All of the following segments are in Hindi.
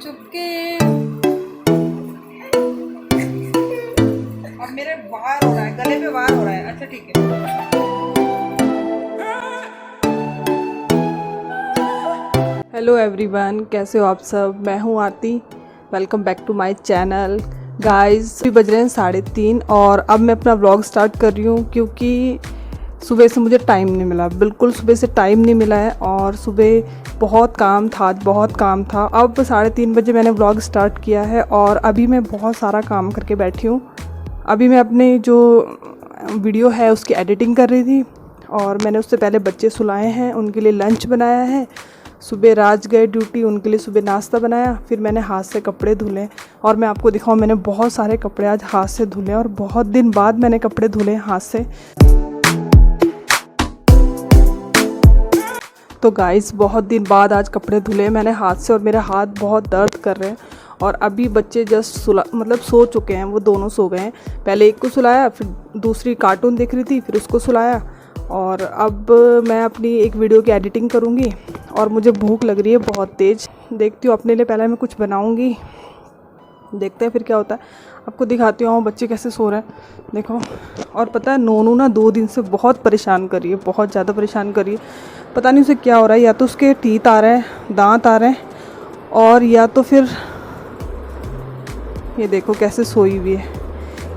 चुपके। अब मेरे वार हो रहा है, गले पे वार हो रहा है। अच्छा ठीक है। हेलो एवरीवन, कैसे हो आप सब? मैं हूँ Aarti. Welcome back to my channel guys. अभी बज रहे हैं 3:30 और अब मैं अपना व्लॉग स्टार्ट कर रही हूँ क्योंकि सुबह से मुझे टाइम नहीं मिला। बिल्कुल सुबह से टाइम नहीं मिला है और सुबह बहुत काम था, आज बहुत काम था। अब 3:30 बजे मैंने व्लॉग स्टार्ट किया है और अभी मैं बहुत सारा काम करके बैठी हूँ। अभी मैं अपने जो वीडियो है उसकी एडिटिंग कर रही थी और मैंने उससे पहले बच्चे सुलाए हैं, उनके लिए लंच बनाया है। सुबह राज गए ड्यूटी, उनके लिए सुबह नाश्ता बनाया। फिर मैंने हाथ से कपड़े धुले और मैं आपको दिखाऊं, मैंने बहुत सारे कपड़े आज हाथ से धुले और बहुत दिन बाद मैंने कपड़े धुले हाथ से। तो गाइस, बहुत दिन बाद आज कपड़े धुले मैंने हाथ से और मेरे हाथ बहुत दर्द कर रहे हैं। और अभी बच्चे जस्ट सो चुके हैं, वो दोनों सो गए हैं। पहले एक को सुलाया, फिर दूसरी कार्टून देख रही थी, फिर उसको सुलाया। और अब मैं अपनी एक वीडियो की एडिटिंग करूँगी और मुझे भूख लग रही है बहुत तेज़। देखती हूँ, अपने लिए पहले मैं कुछ बनाऊँगी, देखते हैं फिर क्या होता है। आपको दिखाती हूँ बच्चे कैसे सो रहे हैं, देखो। और पता है, नोनू ना 2 दिन से बहुत परेशान कर रही है, बहुत ज़्यादा परेशान कर रही है। पता नहीं उसे क्या हो रहा है, या तो उसके टीथ आ रहे हैं, दांत आ रहे हैं, और या तो फिर ये देखो कैसे सोई हुई है।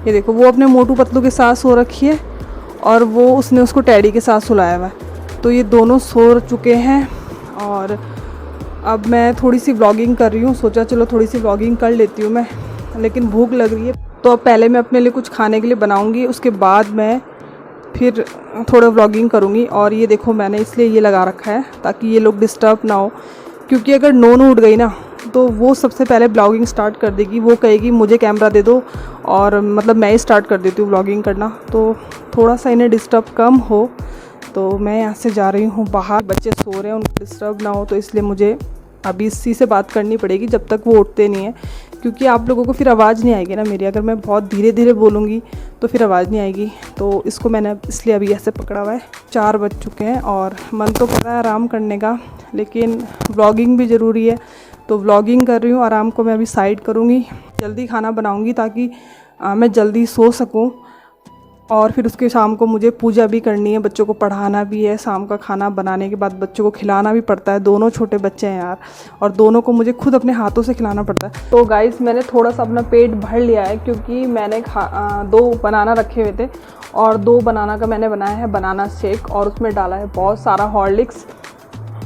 ये देखो, वो अपने मोटू पतलू के साथ सो रखी है और वो उसने उसको टैडी के साथ सुलाया हुआ है। तो ये दोनों सो चुके हैं और अब मैं थोड़ी सी व्लॉगिंग कर रही हूँ। सोचा चलो थोड़ी सी व्लॉगिंग कर लेती हूँ मैं, लेकिन भूख लग रही है। तो अब पहले मैं अपने लिए कुछ खाने के लिए बनाऊँगी, उसके बाद मैं फिर थोड़ा व्लॉगिंग करूँगी। और ये देखो, मैंने इसलिए ये लगा रखा है ताकि ये लोग डिस्टर्ब ना हो, क्योंकि अगर नोनू उठ गई ना तो वो सबसे पहले ब्लॉगिंग स्टार्ट कर देगी। वो कहेगी मुझे कैमरा दे दो, और मतलब मैं ही स्टार्ट कर देती हूँ व्लॉगिंग करना। तो थोड़ा सा इन्हें डिस्टर्ब कम हो, तो मैं यहाँ से जा रही हूँ बाहर। बच्चे सो रहे हैं, उनको डिस्टर्ब ना हो, तो इसलिए मुझे अभी इसी से बात करनी पड़ेगी जब तक वो उठते नहीं हैं, क्योंकि आप लोगों को फिर आवाज़ नहीं आएगी ना मेरी। अगर मैं बहुत धीरे धीरे बोलूँगी तो फिर आवाज़ नहीं आएगी। तो इसको मैंने इसलिए अभी ऐसे पकड़ा हुआ है। 4 बज चुके हैं और मन तो कर रहा है आराम करने का, लेकिन व्लॉगिंग भी ज़रूरी है। तो व्लॉगिंग कर रही हूँ, आराम को मैं अभी साइड करूँगी। जल्दी खाना बनाऊँगी ताकि मैं जल्दी सो सकूँ। और फिर उसके शाम को मुझे पूजा भी करनी है, बच्चों को पढ़ाना भी है। शाम का खाना बनाने के बाद बच्चों को खिलाना भी पड़ता है। दोनों छोटे बच्चे हैं यार, और दोनों को मुझे खुद अपने हाथों से खिलाना पड़ता है। तो गाइस, मैंने थोड़ा सा अपना पेट भर लिया है, क्योंकि मैंने 2 बनाना रखे हुए थे और 2 बनाना का मैंने बनाया है बनाना शेक, और उसमें डाला है बहुत सारा हॉर्लिक्स।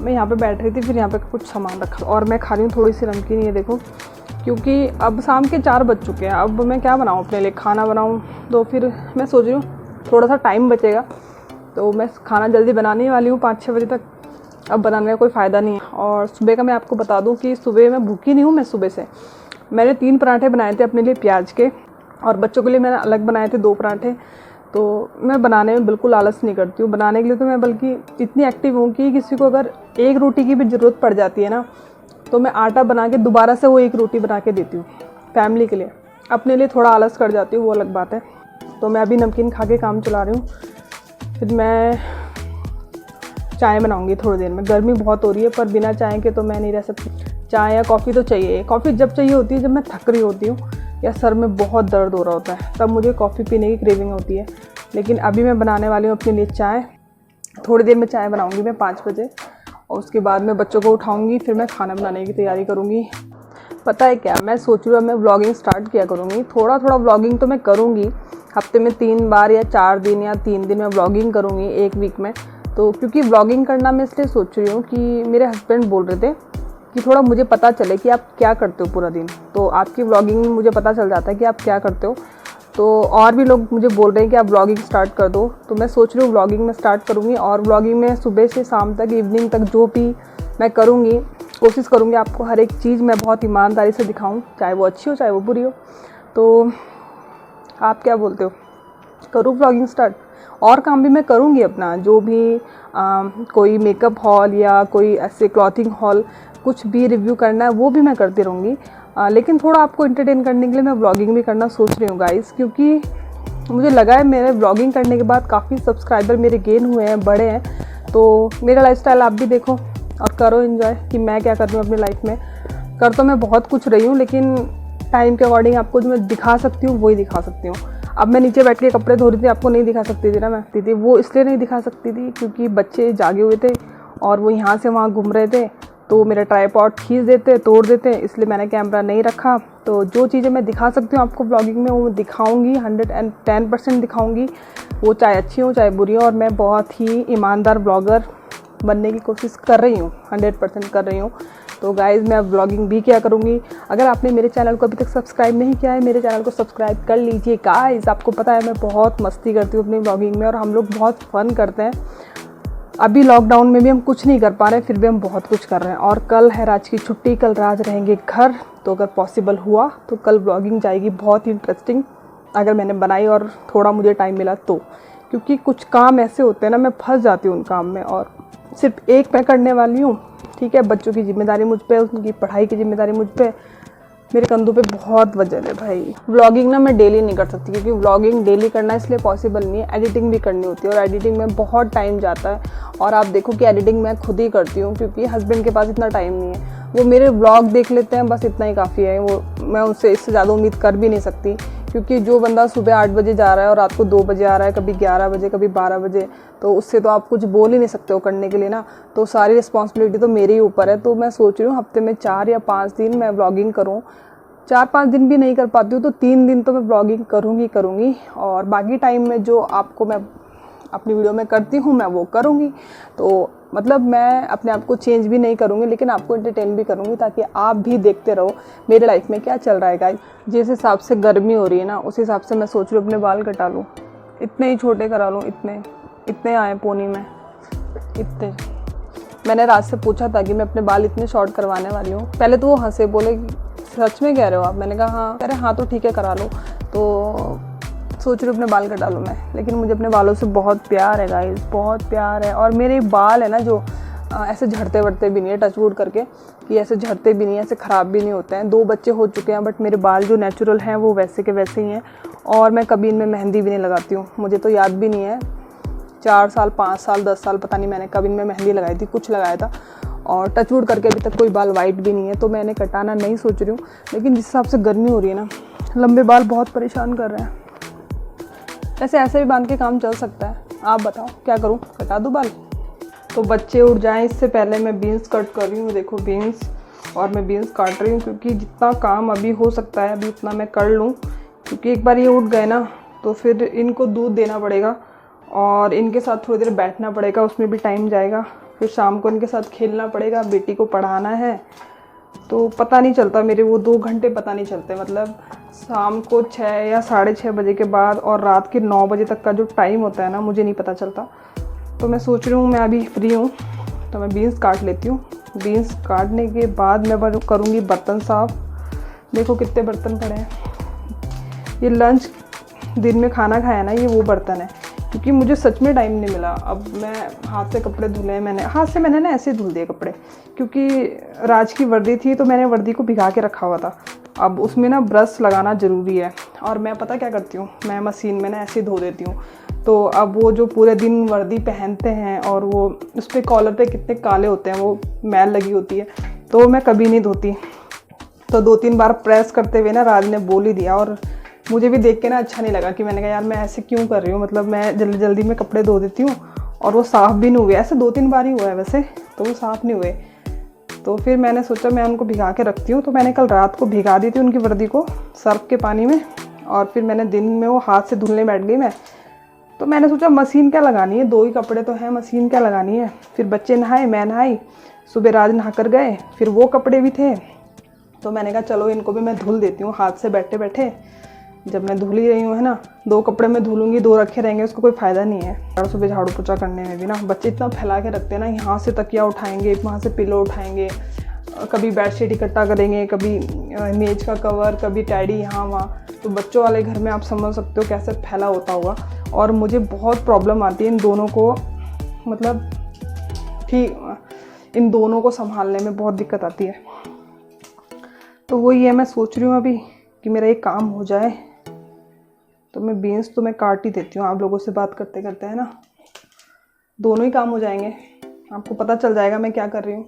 मैं यहाँ पे बैठ रही थी, फिर यहाँ पे कुछ सामान रखा और मैं खा रही हूँ थोड़ी सी नमकीन। ये देखो, क्योंकि अब शाम के 4 बज चुके हैं। अब मैं क्या बनाऊँ अपने लिए, खाना बनाऊँ? तो फिर मैं सोच रही हूँ थोड़ा सा टाइम बचेगा, तो मैं खाना जल्दी बनाने वाली हूँ 5-6 बजे तक। अब बनाने का कोई फ़ायदा नहीं है। और सुबह का मैं आपको बता दूँ कि सुबह मैं भूखी नहीं हूँ। मैं सुबह से मैंने 3 पराठे बनाए थे अपने लिए प्याज के, और बच्चों के लिए मैंने अलग बनाए थे 2 पराठे। तो मैं बनाने में बिल्कुल आलस नहीं करती हूँ। बनाने के लिए तो मैं बल्कि इतनी एक्टिव हूँ कि किसी को अगर 1 रोटी की भी ज़रूरत पड़ जाती है ना, तो मैं आटा बना के दोबारा से वो 1 रोटी बना के देती हूँ फैमिली के लिए। अपने लिए थोड़ा आलस कर जाती हूँ, वो अलग बात है। तो मैं अभी नमकीन खा के काम चला रही हूँ, फिर मैं चाय बनाऊँगी थोड़ी देर में। गर्मी बहुत हो रही है, पर बिना चाय के तो मैं नहीं रह सकती। चाय या कॉफ़ी तो चाहिए। कॉफ़ी जब चाहिए होती है जब मैं थक रही होती हूँ या सर में बहुत दर्द हो रहा होता है, तब मुझे कॉफ़ी पीने की क्रेविंग होती है। लेकिन अभी मैं बनाने वाली हूँ अपने लिए चाय। थोड़ी देर में चाय बनाऊँगी मैं 5 बजे, और उसके बाद मैं बच्चों को उठाऊँगी, फिर मैं खाना बनाने की तैयारी करूँगी। पता है क्या, मैं सोच रही हूँ मैं व्लॉगिंग स्टार्ट किया करूँगी। थोड़ा थोड़ा व्लॉगिंग तो मैं करूँगी, हफ्ते में 3 बार या 4 दिन या 3 दिन मैं व्लॉगिंग करूँगी 1 वीक में। तो क्योंकि व्लॉगिंग करना मैं इसलिए सोच रही हूँ कि मेरे हस्बैंड बोल रहे थे कि थोड़ा मुझे पता चले कि आप क्या करते हो पूरा दिन। तो आपकी व्लॉगिंग में मुझे पता चल जाता है कि आप क्या करते हो। तो और भी लोग मुझे बोल रहे हैं कि आप व्लॉगिंग स्टार्ट कर दो। तो मैं सोच रही हूँ व्लॉगिंग में स्टार्ट करूँगी, और व्लॉगिंग में सुबह से शाम तक, इवनिंग तक जो भी मैं करूँगी, कोशिश करूँगी आपको हर एक चीज़ मैं बहुत ईमानदारी से दिखाऊँ, चाहे वो अच्छी हो चाहे वो बुरी हो। तो आप क्या बोलते हो, करूँ व्लॉगिंग स्टार्ट? और काम भी मैं करूँगी अपना, जो भी कोई मेकअप हॉल या कोई ऐसे क्लॉथिंग हॉल कुछ भी रिव्यू करना है वो भी मैं करती रहूँगी। लेकिन थोड़ा आपको एंटरटेन करने के लिए मैं व्लॉगिंग भी करना सोच रही हूँ गाइस, क्योंकि मुझे लगा है मेरे व्लॉगिंग करने के बाद काफ़ी सब्सक्राइबर मेरे गेन हुए हैं, बड़े हैं। तो मेरा लाइफस्टाइल आप भी देखो और करो एंजॉय कि मैं क्या कर रही हूँ अपनी लाइफ में। कर तो मैं बहुत कुछ रही हूँ, लेकिन टाइम के अकॉर्डिंग आपको जो मैं दिखा सकती हूँ वही दिखा सकती हूँ। अब मैं नीचे बैठ के कपड़े धो रही थी, आपको नहीं दिखा सकती थी ना मैं दीदी, वो इसलिए नहीं दिखा सकती थी क्योंकि बच्चे जागे हुए थे और वो यहाँ से वहाँ घूम रहे थे, तो मेरा ट्राइपॉड खींच देते, तोड़ देते, इसलिए मैंने कैमरा नहीं रखा। तो जो चीज़ें मैं दिखा सकती हूँ आपको ब्लॉगिंग में वो दिखाऊंगी, 110% दिखाऊंगी, वो चाहे अच्छी हो चाहे बुरी हो। और मैं बहुत ही ईमानदार ब्लॉगर बनने की कोशिश कर रही हूँ, 100% कर रही हूँ। तो गाइज़ मैं ब्लॉगिंग भी क्या करूँगी। अगर आपने मेरे चैनल को अभी तक सब्सक्राइब नहीं किया है, मेरे चैनल को सब्सक्राइब कर लीजिए गाइज़। आपको पता है मैं बहुत मस्ती करती हूँ अपनी ब्लॉगिंग में और हम लोग बहुत फ़न करते हैं। अभी लॉकडाउन में भी हम कुछ नहीं कर पा रहे हैं, फिर भी हम बहुत कुछ कर रहे हैं। और कल है राज की छुट्टी, कल राज रहेंगे घर, तो अगर पॉसिबल हुआ तो कल ब्लॉगिंग जाएगी बहुत ही इंटरेस्टिंग, अगर मैंने बनाई और थोड़ा मुझे टाइम मिला तो। क्योंकि कुछ काम ऐसे होते हैं ना, मैं फंस जाती हूँ उन काम में, और सिर्फ एक मैं करने वाली हूँ। ठीक है, बच्चों की जिम्मेदारी मुझ पे, उनकी पढ़ाई की जिम्मेदारी मुझ पे, मेरे कंधों पे बहुत वजन है भाई। व्लॉगिंग ना मैं डेली नहीं कर सकती क्योंकि व्लॉगिंग डेली करना इसलिए पॉसिबल नहीं है, एडिटिंग भी करनी होती है और एडिटिंग में बहुत टाइम जाता है। और आप देखो कि एडिटिंग मैं खुद ही करती हूँ क्योंकि हस्बैंड के पास इतना टाइम नहीं है, वो मेरे व्लॉग देख लेते हैं, बस इतना ही काफ़ी है। वो मैं उनसे इससे ज़्यादा उम्मीद कर भी नहीं सकती क्योंकि जो बंदा सुबह 8 बजे जा रहा है और रात को 2 बजे आ रहा है, कभी 11 बजे कभी 12 बजे, तो उससे तो आप कुछ बोल ही नहीं सकते हो करने के लिए ना। तो सारी रिस्पॉन्सिबिलिटी तो मेरे ही ऊपर है। तो मैं सोच रही हूँ हफ्ते में 4 या 5 दिन मैं व्लॉगिंग करूँ। 4-5 दिन भी नहीं कर पाती हूँ तो 3 दिन तो मैं ब्लॉगिंग करूँगी और बाकी टाइम में जो आपको मैं अपनी वीडियो में करती हूँ मैं वो करूँगी। तो मतलब मैं अपने आप को चेंज भी नहीं करूँगी, लेकिन आपको एंटरटेन भी करूँगी ताकि आप भी देखते रहो मेरे लाइफ में क्या चल रहा है गाइस। जिस हिसाब से गर्मी हो रही है ना, उस हिसाब से मैं सोच रही हूँ अपने बाल कटा लूँ, इतने ही छोटे करा लूँ, इतने आए पोनी में, इतने। मैंने राज से पूछा था कि मैं अपने बाल इतने शॉर्ट करवाने वाली हूँ। पहले तो वो हंसे, बोले सच में कह रहे हो आप? मैंने कहा हाँ। कह रहे हाँ तो ठीक है करा लो। तो सोच रही हूँ अपने बाल कटा लूँ मैं, लेकिन मुझे अपने बालों से बहुत प्यार है गाइस, बहुत प्यार है। और मेरे बाल है ना जो ऐसे झड़ते वड़ते भी नहीं है, टच वुड करके कि ऐसे झड़ते भी नहीं है, ऐसे ख़राब भी नहीं होते हैं। 2 बच्चे हो चुके हैं बट मेरे बाल जो नेचुरल हैं वो वैसे के वैसे ही हैं। और मैं कभी इनमें मेहंदी भी नहीं लगाती हूँ, मुझे तो याद भी नहीं है 4 साल 5 साल 10 साल पता नहीं मैंने कब इनमें मेहंदी लगाई थी, कुछ लगाया था। और टचवुड करके अभी तक कोई बाल वाइट भी नहीं है, तो मैंने कटाना नहीं सोच रही हूँ। लेकिन जिस हिसाब से गर्मी हो रही है ना, लंबे बाल बहुत परेशान कर रहे हैं। वैसे ऐसे भी बांध के काम चल सकता है, आप बताओ क्या करूँ, कटा दूँ बाल? तो बच्चे उठ जाएं इससे पहले मैं बीन्स कट कर रही हूँ। देखो बीन्स, और मैं बीन्स काट रही हूँ क्योंकि जितना काम अभी हो सकता है अभी उतना मैं कर लूँ, क्योंकि एक बार ये उठ गए ना तो फिर इनको दूध देना पड़ेगा और इनके साथ थोड़ी देर बैठना पड़ेगा, उसमें भी टाइम जाएगा। फिर शाम को इनके साथ खेलना पड़ेगा, बेटी को पढ़ाना है, तो पता नहीं चलता मेरे वो 2 घंटे पता नहीं चलते। मतलब शाम को 6 या 6:30 बजे के बाद और रात के 9 बजे तक का जो टाइम होता है ना, मुझे नहीं पता चलता। तो मैं सोच रही हूँ मैं अभी फ्री हूँ तो मैं बीन्स काट लेती हूँ। बीन्स काटने के बाद मैं करूँगी बर्तन साफ़। देखो कितने बर्तन पड़े हैं, ये लंच दिन में खाना खाया ना, ये वो बर्तन है क्योंकि मुझे सच में टाइम नहीं मिला। अब मैं हाथ से कपड़े धुले, मैंने हाथ से मैंने ना ऐसे धुल दिए कपड़े, क्योंकि राज की वर्दी थी तो मैंने वर्दी को भिगा के रखा हुआ था। अब उसमें ना ब्रश लगाना ज़रूरी है और मैं पता क्या करती हूँ, मैं मशीन में ना ऐसे धो देती हूँ। तो अब वो जो पूरे दिन वर्दी पहनते हैं और वो उस पर कॉलर पे कितने काले होते हैं, वो मैल लगी होती है, तो मैं कभी नहीं धोती। तो 2-3 बार प्रेस करते हुए ना राज ने बोल ही दिया और मुझे भी देख के ना अच्छा नहीं लगा कि मैंने कहा यार मैं ऐसे क्यों कर रही हूँ। मतलब मैं जल्दी जल्दी में कपड़े धो देती हूँ और वो साफ़ भी नहीं हुए। ऐसे 2-3 बार ही हुआ है वैसे, तो वो साफ़ नहीं हुए। तो फिर मैंने सोचा मैं उनको भिगा के रखती हूँ, तो मैंने कल रात को भिगा दी थी उनकी वर्दी को सर्फ के पानी में, और फिर मैंने दिन में वो हाथ से धुलने बैठ गई मैं। तो मैंने सोचा मशीन क्या लगानी है, 2 ही कपड़े तो हैं, मशीन क्या लगानी है। फिर बच्चे नहाए, मैं नहाई, सुबह राज नहा कर गए, फिर वो कपड़े भी थे, तो मैंने कहा चलो इनको भी मैं धुल देती हूँ हाथ से बैठे बैठे। जब मैं धुल ही रही हूँ है ना, 2 कपड़े में धुलूंगी, 2 रखे रहेंगे, उसको कोई फ़ायदा नहीं है। और सुबह झाड़ू पोछा करने में भी ना बच्चे इतना फैला के रखते हैं ना, यहाँ से तकिया उठाएंगे, वहाँ से पिलो उठाएंगे, कभी बेडशीट इकट्ठा करेंगे, कभी मेज का कवर, कभी टैडी यहाँ वहाँ। तो बच्चों वाले घर में आप समझ सकते हो कैसे फैला होता होगा। और मुझे बहुत प्रॉब्लम आती है इन दोनों को, मतलब ठीक इन दोनों को संभालने में बहुत दिक्कत आती है। तो वही है, मैं सोच रही हूँ अभी कि मेरा एक काम हो जाए तो मैं बीन्स तो मैं काट ही देती हूँ। आप लोगों से बात करते करते है ना, दोनों ही काम हो जाएंगे, आपको पता चल जाएगा मैं क्या कर रही हूँ।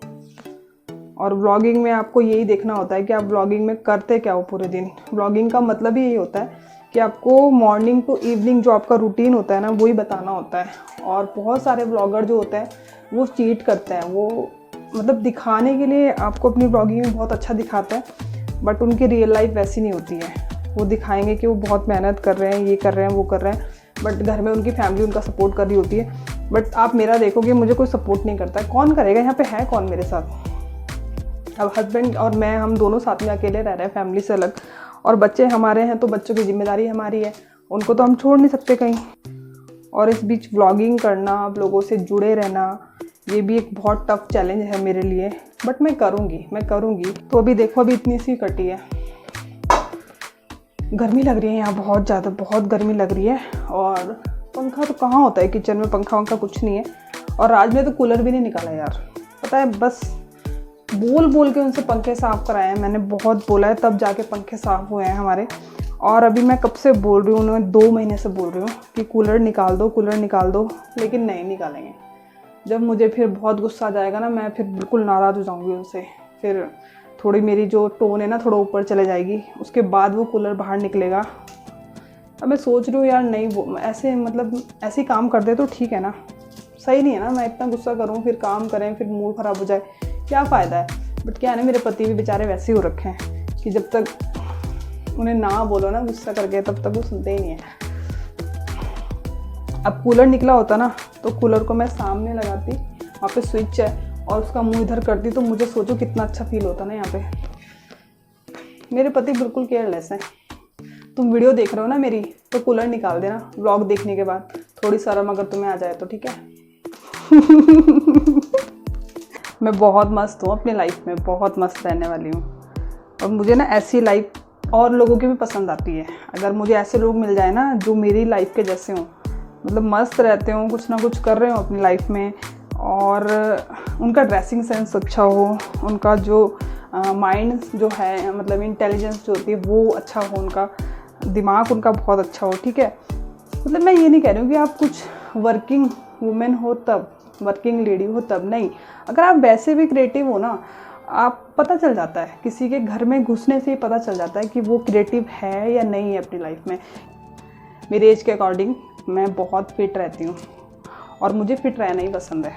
और व्लॉगिंग में आपको यही देखना होता है कि आप व्लॉगिंग में करते क्या हो पूरे दिन। व्लॉगिंग का मतलब ही यही होता है कि आपको मॉर्निंग टू इवनिंग जो आपका रूटीन होता है ना, वही बताना होता है। और बहुत सारे व्लॉगर जो होते हैं वो चीट करते हैं, वो मतलब दिखाने के लिए आपको अपनी व्लॉगिंग में बहुत अच्छा दिखाता है, बट उनकी रियल लाइफ वैसी नहीं होती है। वो दिखाएंगे कि वो बहुत मेहनत कर रहे हैं, ये कर रहे हैं, वो कर रहे हैं, बट घर में उनकी फैमिली उनका सपोर्ट कर रही होती है। बट आप मेरा देखोगे, मुझे कोई सपोर्ट नहीं करता है। कौन करेगा? यहाँ पे है कौन मेरे साथ? अब हस्बैंड और मैं, हम दोनों साथ में अकेले रह रहे हैं फैमिली से अलग, और बच्चे हमारे हैं तो बच्चों की जिम्मेदारी हमारी है, उनको तो हम छोड़ नहीं सकते कहीं। और इस बीच व्लॉगिंग करना, आप लोगों से जुड़े रहना, ये भी एक बहुत टफ चैलेंज है मेरे लिए, बट मैं करूँगी। तो अभी देखो, अभी इतनी सी कटी है, गर्मी लग रही है यहाँ बहुत ज़्यादा, बहुत गर्मी लग रही है। और पंखा तो कहाँ होता है किचन में, पंखा वंखा कुछ नहीं है। और राज ने तो कूलर भी नहीं निकाला यार, पता है, बस बोल के उनसे पंखे साफ़ कराए हैं मैंने, बहुत बोला है तब जाके पंखे साफ़ हुए हैं हमारे। और अभी मैं कब से बोल रही हूँ, उन्हें 2 महीने से बोल रही हूँ कि कूलर निकाल दो, लेकिन नहीं निकालेंगे। जब मुझे फिर बहुत गुस्सा आ जाएगा ना, मैं फिर बिल्कुल नाराज़ हो जाऊँगी उनसे, फिर थोड़ी मेरी जो टोन है ना थोड़ा ऊपर चले जाएगी, उसके बाद वो कूलर बाहर निकलेगा। अब मैं सोच रही हूँ यार, नहीं वो ऐसे मतलब ऐसे काम कर दे तो ठीक है ना, सही नहीं है ना, मैं इतना गुस्सा करूँ फिर काम करें, फिर मूड ख़राब हो जाए, क्या फ़ायदा है। बट क्या है ना, मेरे पति भी बेचारे वैसे ही हो रखे हैं कि जब तक उन्हें ना बोलो ना गुस्सा करके, तब तक वो सुनते ही नहीं है। अब कूलर निकला होता ना तो कूलर को मैं सामने लगाती, वहाँ पे स्विच है, और उसका मुंह इधर करती, तो मुझे सोचो कितना अच्छा फील होता ना यहाँ पे। मेरे पति बिल्कुल केयरलेस हैं। तुम वीडियो देख रहे हो ना मेरी, तो कूलर निकाल देना व्लॉग देखने के बाद, थोड़ी शर्म अगर तुम्हें आ जाए तो ठीक है। मैं बहुत मस्त हूँ अपनी लाइफ में, बहुत मस्त रहने वाली हूँ। और मुझे ना ऐसी लाइफ और लोगों की भी पसंद आती है। अगर मुझे ऐसे लोग मिल जाए ना जो मेरी लाइफ के जैसे हों, मतलब मस्त रहते हो, कुछ ना कुछ कर रहे हो अपनी लाइफ में, और उनका ड्रेसिंग सेंस अच्छा हो, उनका जो माइंड जो है, मतलब इंटेलिजेंस जो होती है वो अच्छा हो, उनका दिमाग उनका बहुत अच्छा हो, ठीक है। मतलब मैं ये नहीं कह रही हूँ कि आप कुछ वर्किंग वुमेन हो तब, वर्किंग लेडी हो तब, नहीं। अगर आप वैसे भी क्रिएटिव हो ना, आप पता चल जाता है, किसी के घर में घुसने से ही पता चल जाता है कि वो क्रिएटिव है या नहीं है अपनी लाइफ में। मेरी एज के अकॉर्डिंग मैं बहुत फिट रहती हूँ, और मुझे फिट रहना ही पसंद है।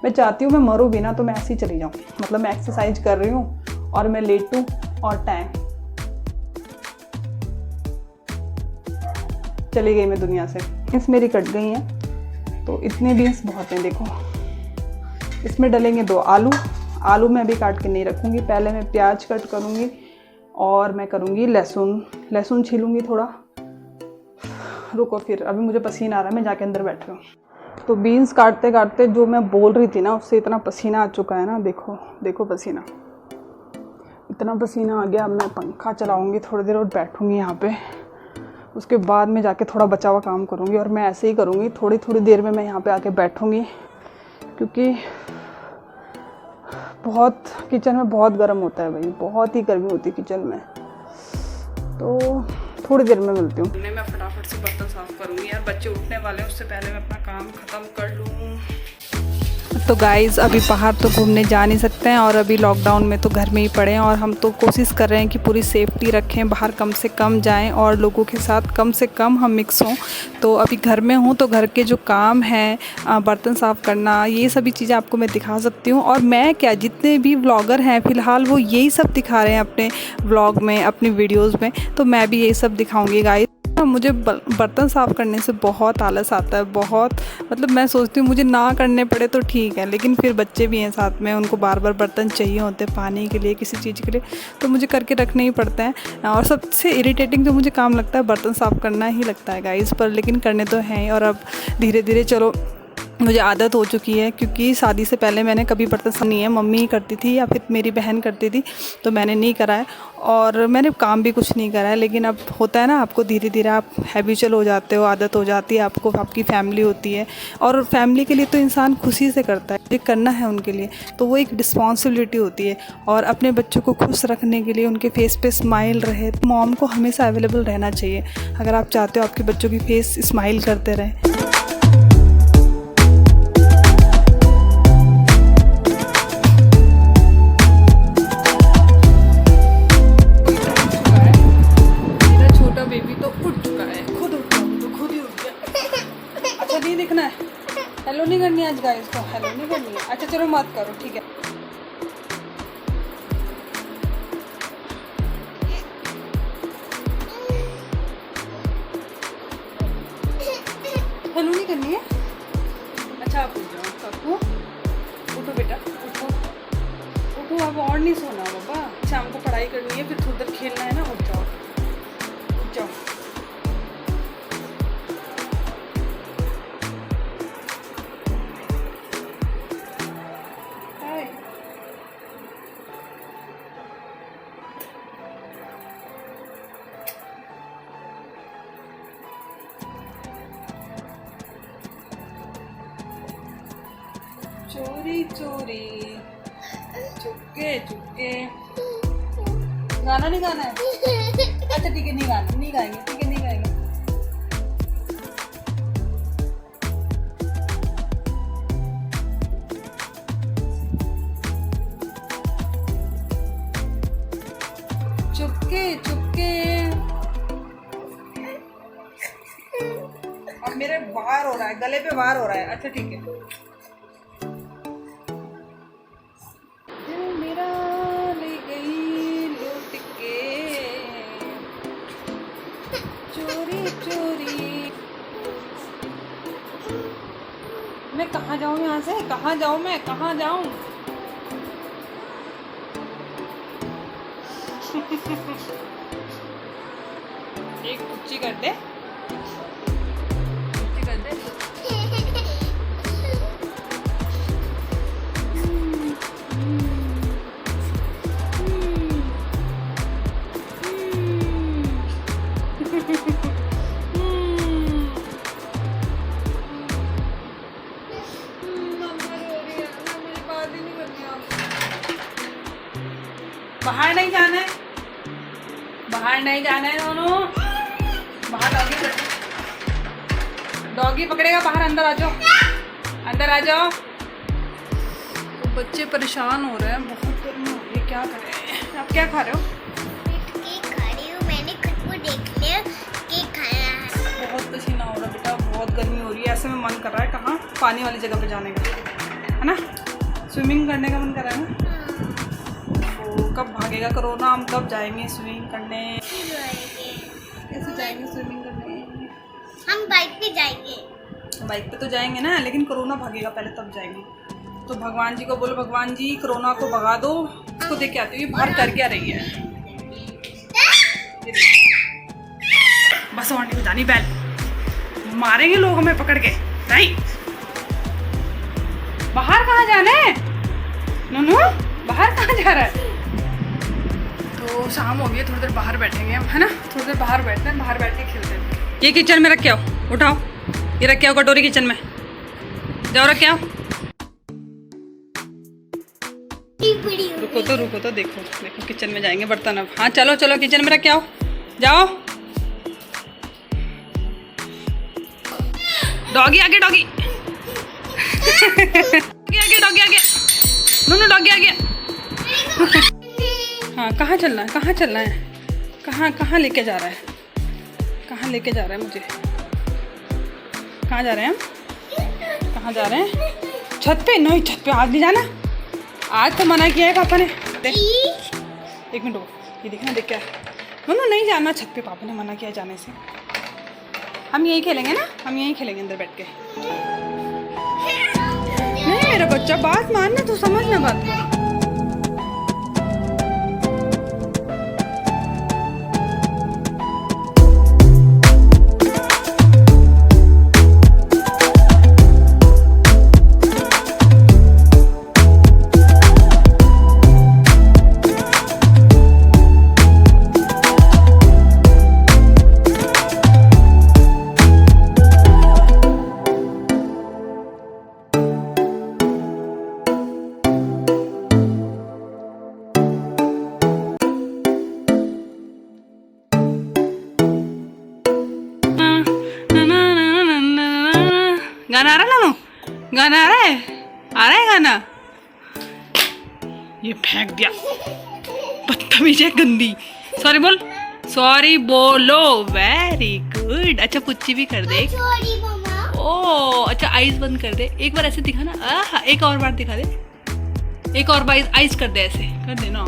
मैं चाहती हूँ मैं मरूँ भी ना तो मैं ऐसे ही चली जाऊँ, मतलब मैं एक्सरसाइज कर रही हूँ और मैं लेटूँ और टैं चली गई मैं दुनिया से। बीन्स मेरी कट गई हैं, तो इतने बीन्स बहुत हैं। देखो, इसमें डलेंगे 2 आलू। आलू मैं अभी काट के नहीं रखूँगी, पहले मैं प्याज कट करूँगी, और मैं करूँगी लहसुन छीलूँगी थोड़ा। रुको, फिर अभी मुझे पसीना आ रहा है, मैं जाके अंदर बैठ रही हूँ। तो बीन्स काटते काटते जो मैं बोल रही थी ना, उससे इतना पसीना आ चुका है ना, देखो पसीना, इतना पसीना आ गया। अब मैं पंखा चलाऊँगी थोड़ी देर और बैठूँगी यहाँ पे, उसके बाद में जाके थोड़ा बचा हुआ काम करूँगी। और मैं ऐसे ही करूँगी, थोड़ी देर में मैं यहाँ पे आके बैठूँगी, क्योंकि बहुत किचन में बहुत गर्म होता है भाई, बहुत ही गर्मी होती है किचन में। तो थोड़ी देर में मिलती हूँ। मैं फटाफट से बर्तन साफ़ करूँगी यार, बच्चे उठने वाले हैं, उससे पहले मैं अपना काम ख़त्म कर लूँ। तो गाइज़, अभी बाहर तो घूमने जा नहीं सकते हैं, और अभी लॉकडाउन में तो घर में ही पड़े हैं, और हम तो कोशिश कर रहे हैं कि पूरी सेफ्टी रखें, बाहर कम से कम जाएं और लोगों के साथ कम से कम हम मिक्स हों। तो अभी घर में हूँ, तो घर के जो काम हैं, बर्तन साफ़ करना, ये सभी चीज़ें आपको मैं दिखा सकती हूँ। और मैं क्या, जितने भी व्लॉगर हैं फ़िलहाल वो यही सब दिखा रहे हैं अपने व्लॉग में, अपनी वीडियोज़ में, तो मैं भी यही सब दिखाऊँगी गाइज़। मुझे बर्तन साफ़ करने से बहुत आलस आता है, बहुत, मतलब मैं सोचती हूँ मुझे ना करने पड़े तो ठीक है, लेकिन फिर बच्चे भी हैं साथ में, उनको बार बार बर्तन चाहिए होते हैं पानी के लिए, किसी चीज़ के लिए, तो मुझे करके रखने ही पड़ते हैं। और सबसे इरिटेटिंग जो मुझे काम लगता है बर्तन साफ़ करना ही लगता है गाइस, पर लेकिन करने तो हैं ही। और अब धीरे धीरे चलो मुझे आदत हो चुकी है, क्योंकि शादी से पहले मैंने कभी बर्तन साफ़ नहीं है, मम्मी ही करती थी या फिर मेरी बहन करती थी, तो मैंने नहीं करा है, और मैंने काम भी कुछ नहीं करा है। लेकिन अब होता है ना, आपको धीरे धीरे आप हैबिचुअल हो जाते हो, आदत हो जाती है आपको, आपकी फैमिली होती है, और फैमिली के लिए तो इंसान खुशी से करता है, ये करना है उनके लिए, तो वो एक रिस्पॉन्सिबिलिटी होती है। और अपने बच्चों को खुश रखने के लिए उनके फेस पे स्माइल रहे, तो मॉम को हमेशा अवेलेबल रहना चाहिए, अगर आप चाहते हो आपके बच्चों की फेस स्माइल करते रहें। गाइस को हेलो नहीं करनी है। अच्छा चलो मत करो, ठीक है। हेलो नहीं करनी है। अच्छा आप उठ जाओ काकू, उठो बेटा उठो उठो, अब और नहीं सोना बाबा, शाम को पढ़ाई करनी है, फिर थोड़ी देर खेलना है ना। उठ जाओ उठ जाओ। चोरी चोरी चुपके चुपके। गाना नहीं गाना है? अच्छा ठीक है, नहीं गाना, नहीं गाएंगे, ठीक है नहीं गाएंगे। चुपके चुपके। अब मेरे वार हो रहा है, गले पे वार हो रहा है। अच्छा ठीक है। मैं कहाँ जाऊँ यहाँ से? कहाँ जाऊँ मैं? कहाँ जाऊँ? एक कुच्ची कर दे, कुच्ची कर दे। बाहर नहीं जाना है, बाहर नहीं जाना है दोनों। बाहर डॉगी पकड़ेगा, बाहर अंदर आ जाओ, अंदर आ जाओ। तो बच्चे परेशान हो रहे हैं, बहुत गर्मी हो रही है, क्या करें। आप क्या खा रहे हो? केक खा रही हूँ, मैंने खुद को देख लिया केक खाया है। बहुत पसीना हो रहा है बेटा, बहुत गर्मी हो रही है। ऐसे में मन कर रहा है कहाँ, पानी वाली जगह पे जाने का, है ना? स्विमिंग करने का मन कर रहा है ना? कब भागेगा कोरोना, हम कब जाएंगे स्विमिंग करने? कैसे जाएंगे स्विमिंग करने? हम बाइक पे जाएंगे। बाइक पे तो जाएंगे ना, लेकिन कोरोना भागेगा पहले तब जाएंगे। तो भगवान जी को बोलो, भगवान जी कोरोना को भगा दो। इसको देख के आती हूँ, ये बाहर कर क्या रही है। बस और नहीं जानी बैल, मारेंगे लोग हमें पकड़ के। नहीं, बाहर कहाँ जाना है नूनू? बाहर कहाँ जा रहा है? तो शाम हो गई है, थोड़ी देर बाहर बैठेंगे हम, है ना? थोड़ी देर बाहर बैठते हैं, बाहर बैठ के खेलते हैं। ये किचन में रख के आओ, उठाओ, ये रख के आओ कटोरी किचन में, जाओ रख के आओ। रुको तो देखो देखो, किचन में जाएंगे बर्तन अब। हाँ चलो चलो किचन में रख के आओ, जाओ। डॉगी आगे, डॉगी आगे, डॉगी आगे, नूनू डॉगी आगे। हाँ कहाँ चलना है, कहाँ चलना है, कहाँ कहाँ लेके जा रहा है, कहाँ लेके जा रहा है मुझे? कहाँ जा रहे हैं हम? कहाँ जा रहे हैं? छत पे? नहीं, छत पे आज नहीं जाना, आज तो मना किया है पापा ने। देख एक मिनट, ये देखना, देख क्या नूनू, नहीं जाना छत पे, पापा ने मना किया जाने से। हम यहीं खेलेंगे ना, हम यहीं खेलेंगे अंदर बैठ के। नहीं मेरा बच्चा, बात मानना, तू समझना बात को। गाना आ रहा है नानू, गाना आ रहा है गाना। ये फेंक दिया, बदतमीज है, गंदी। सॉरी बोल, सॉरी बोलो, वेरी गुड। अच्छा पुच्ची भी कर दे। सॉरी मम्मा। ओ अच्छा, आईज बंद कर दे, एक बार ऐसे दिखा ना, एक और बार दिखा दे, एक और बार आईज कर दे, ऐसे कर दे ना,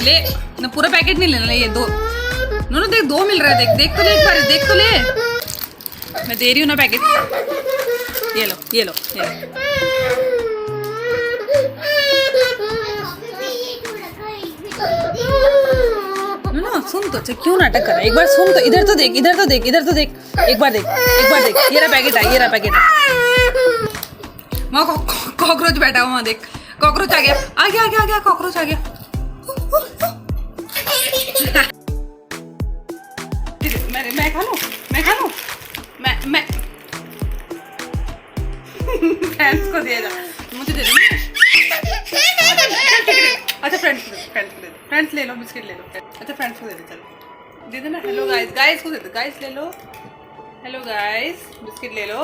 ले ना, पूरा पैकेट नहीं लेना, ये दो, नो देख, दो मिल रहा है, देख देख तो ले, एक बार देख तो ले, मैं दे रही हूँ ना पैकेट, ये लो ये लो ये लो। ना सुन तो, अच्छा क्यों नाटक कर रहा है, एक बार सुन तो, इधर तो देख, इधर तो देख, इधर तो देख, एक बार देख, एक बार देख, ये रहा पैकेट है, ये रहा पैकेट है, वहाँ कॉकरोच बैठा हुआ, वहाँ देख, कॉकरोच आ गया, आ गया, आ गया, आ गया, कॉकरोच आ गया। मैं खा लूँ, मैं खा लूँ, मैं फ्रेंड्स को दे जा, मुझे दे दे, अच्छा फ्रेंड्स ले लो, बिस्किट ले लो, अच्छा फ्रेंड्स को दे दे, चलो दे देना, हेलो गाइस, गाइस को दे दो, गाइस ले लो, हेलो गाइस, बिस्किट ले लो।